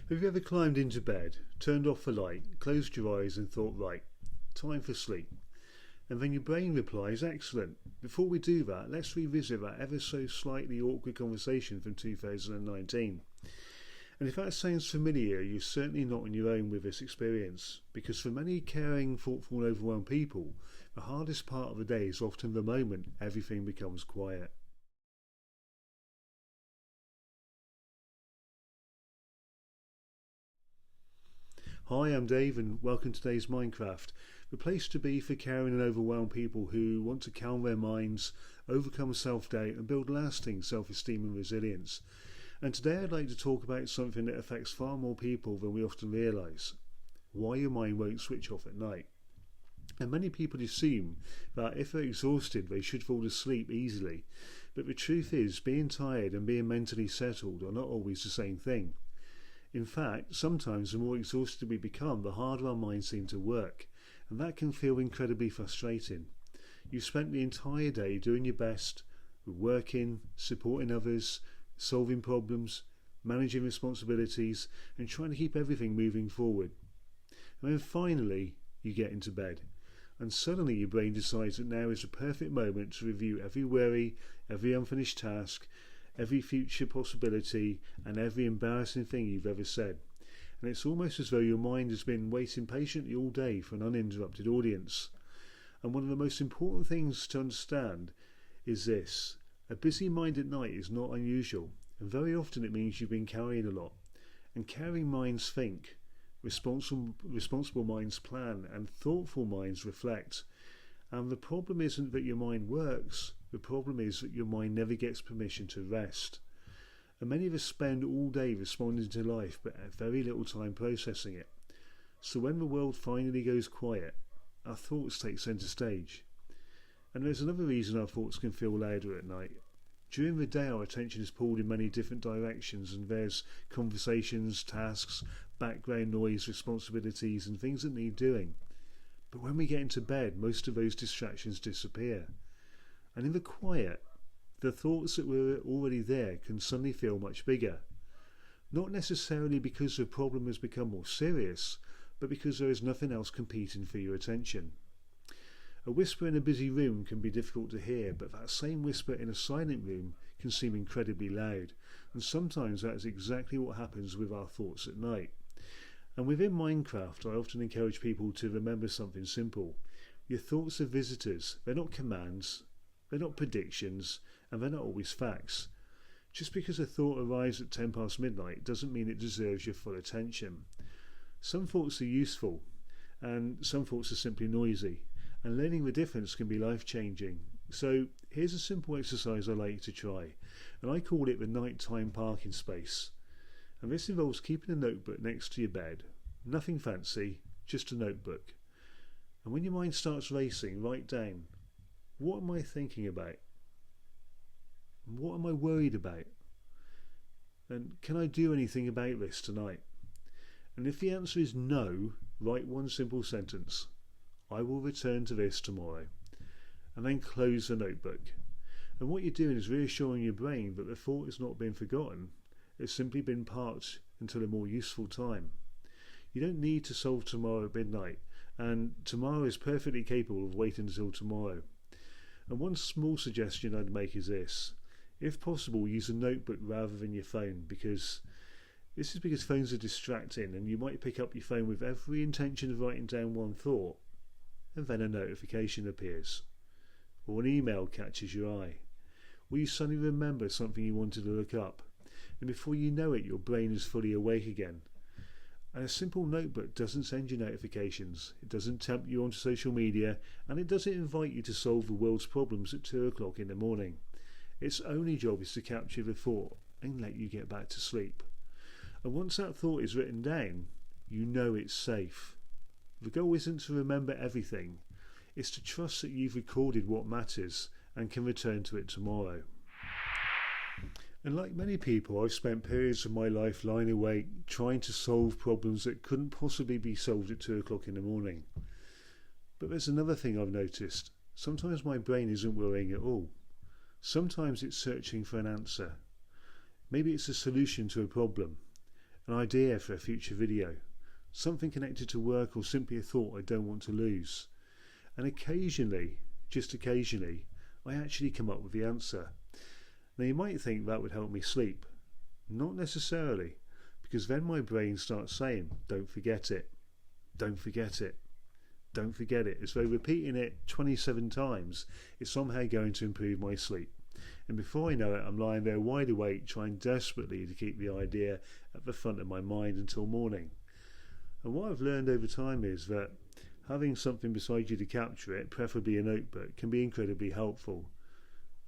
Have you ever climbed into bed, turned off the light, closed your eyes and thought, right, time for sleep? And then your brain replies, excellent. Before we do that, let's revisit that ever so slightly awkward conversation from 2019. And if that sounds familiar, you're certainly not on your own with this experience, because for many caring, thoughtful and overwhelmed people, the hardest part of the day is often the moment everything becomes quiet. Hi, I'm Dave and welcome to today's Minecraft, the place to be for caring and overwhelmed people who want to calm their minds, overcome self-doubt and build lasting self-esteem and resilience. And today I'd like to talk about something that affects far more people than we often realise: why your mind won't switch off at night. And many people assume that if they're exhausted they should fall asleep easily, but the truth is being tired and being mentally settled are not always the same thing. In fact, sometimes the more exhausted we become, the harder our minds seem to work, and that can feel incredibly frustrating. You've spent the entire day doing your best, working, supporting others, solving problems, managing responsibilities, and trying to keep everything moving forward. And then finally, you get into bed, and suddenly your brain decides that now is the perfect moment to review every worry, every unfinished task, every future possibility and every embarrassing thing you've ever said. And it's almost as though your mind has been waiting patiently all day for an uninterrupted audience. And one of the most important things to understand is this: a busy mind at night is not unusual, and very often it means you've been carrying a lot. And caring minds think, responsible minds plan, and thoughtful minds reflect. And the problem isn't that your mind works, the problem is that your mind never gets permission to rest. And many of us spend all day responding to life but have very little time processing it. So when the world finally goes quiet, our thoughts take centre stage. And there's another reason our thoughts can feel louder at night. During the day our attention is pulled in many different directions, and there's conversations, tasks, background noise, responsibilities and things that need doing. But when we get into bed, most of those distractions disappear. And in the quiet, the thoughts that were already there can suddenly feel much bigger. Not necessarily because the problem has become more serious, but because there is nothing else competing for your attention. A whisper in a busy room can be difficult to hear, but that same whisper in a silent room can seem incredibly loud. And sometimes that is exactly what happens with our thoughts at night. And within Minecraft, I often encourage people to remember something simple. Your thoughts are visitors. They're not commands, they're not predictions, and they're not always facts. Just because a thought arrives at 10 past midnight doesn't mean it deserves your full attention. Some thoughts are useful, and some thoughts are simply noisy, and learning the difference can be life-changing. So here's a simple exercise I like you to try, and I call it the nighttime parking space. And this involves keeping a notebook next to your bed. Nothing fancy, just a notebook. And when your mind starts racing, write down, what am I thinking about? What am I worried about? And can I do anything about this tonight? And if the answer is no, write one simple sentence: I will return to this tomorrow. And then close the notebook. And what you're doing is reassuring your brain that the thought has not been forgotten. It's simply been parked until a more useful time. You don't need to solve tomorrow at midnight, and tomorrow is perfectly capable of waiting until tomorrow. And one small suggestion I'd make is this: if possible, use a notebook rather than your phone, because phones are distracting, and you might pick up your phone with every intention of writing down one thought, and then a notification appears, or an email catches your eye, or you suddenly remember something you wanted to look up, and before you know it your brain is fully awake again. And a simple notebook doesn't send you notifications, it doesn't tempt you onto social media, and it doesn't invite you to solve the world's problems at 2 o'clock in the morning. Its only job is to capture the thought and let you get back to sleep. And once that thought is written down, you know it's safe. The goal isn't to remember everything, it's to trust that you've recorded what matters and can return to it tomorrow. And like many people, I've spent periods of my life lying awake trying to solve problems that couldn't possibly be solved at 2 o'clock in the morning. But there's another thing I've noticed. Sometimes my brain isn't worrying at all. Sometimes it's searching for an answer. Maybe it's a solution to a problem. an idea for a future video, something connected to work, or simply a thought I don't want to lose. And occasionally, just occasionally, I actually come up with the answer. Now you might think that would help me sleep. Not necessarily, because then my brain starts saying, don't forget it, don't forget it, don't forget it. As though repeating it 27 times is somehow going to improve my sleep. And before I know it, I'm lying there wide awake, trying desperately to keep the idea at the front of my mind until morning. And what I've learned over time is that having something beside you to capture it, preferably a notebook, can be incredibly helpful.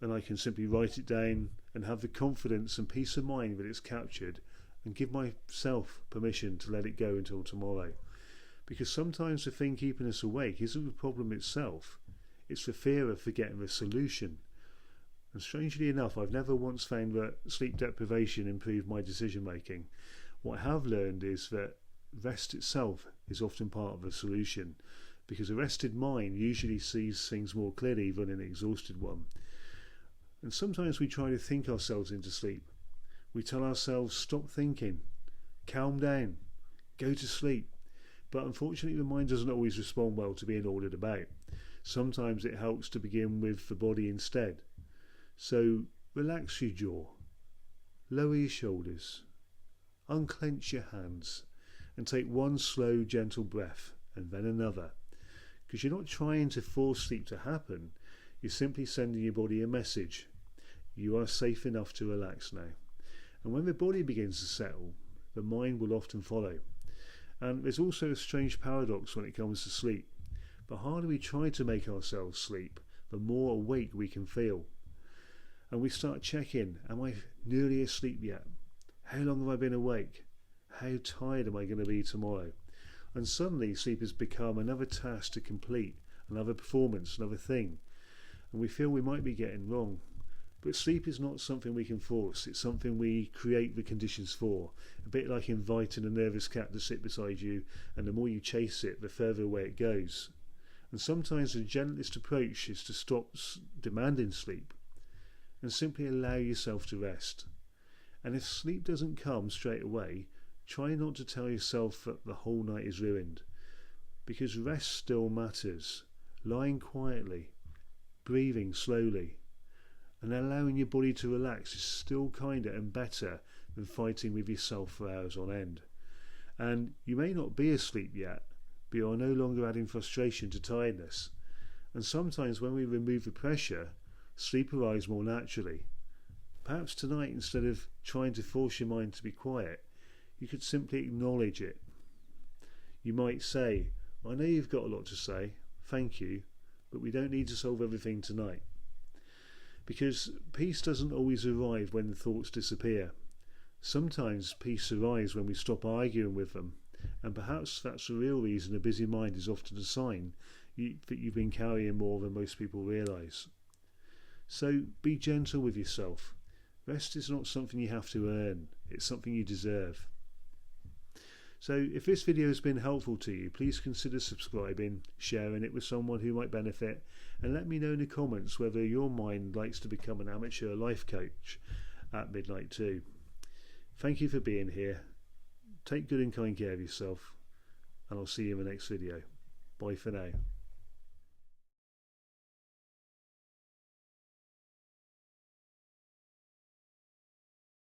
And I can simply write it down and have the confidence and peace of mind that it's captured, and give myself permission to let it go until tomorrow. Because sometimes the thing keeping us awake isn't the problem itself, it's the fear of forgetting the solution. And strangely enough, I've never once found that sleep deprivation improved my decision making. What I have learned is that rest itself is often part of the solution, because a rested mind usually sees things more clearly than an exhausted one. And sometimes we try to think ourselves into sleep. We tell ourselves, stop thinking, calm down, go to sleep. But unfortunately the mind doesn't always respond well to being ordered about. Sometimes it helps to begin with the body instead. So relax your jaw, lower your shoulders, unclench your hands, and take one slow, gentle breath, and then another. Because you're not trying to force sleep to happen, you're simply sending your body a message. You are safe enough to relax now. And when the body begins to settle, the mind will often follow. And there's also a strange paradox when it comes to sleep. The harder we try to make ourselves sleep, the more awake we can feel. And we start checking, am I nearly asleep yet? How long have I been awake? How tired am I going to be tomorrow? And suddenly sleep has become another task to complete, another performance, another thing. And we feel we might be getting wrong. But sleep is not something we can force, it's something we create the conditions for. A bit like inviting a nervous cat to sit beside you, and the more you chase it, the further away it goes. And sometimes the gentlest approach is to stop demanding sleep and simply allow yourself to rest. And if sleep doesn't come straight away, try not to tell yourself that the whole night is ruined, because rest still matters. Lying quietly, breathing slowly, and allowing your body to relax is still kinder and better than fighting with yourself for hours on end. And you may not be asleep yet, but you are no longer adding frustration to tiredness. And sometimes when we remove the pressure, sleep arrives more naturally. Perhaps tonight, instead of trying to force your mind to be quiet, you could simply acknowledge it. You might say, I know you've got a lot to say, thank you, but we don't need to solve everything tonight. Because peace doesn't always arrive when the thoughts disappear. Sometimes peace arrives when we stop arguing with them, and perhaps that's the real reason a busy mind is often a sign that you've been carrying more than most people realise. So be gentle with yourself. Rest is not something you have to earn, it's something you deserve. So if this video has been helpful to you, please consider subscribing, sharing it with someone who might benefit, and let me know in the comments whether your mind likes to become an amateur life coach at midnight too. Thank you for being here. Take good and kind care of yourself, and I'll see you in the next video. Bye for now.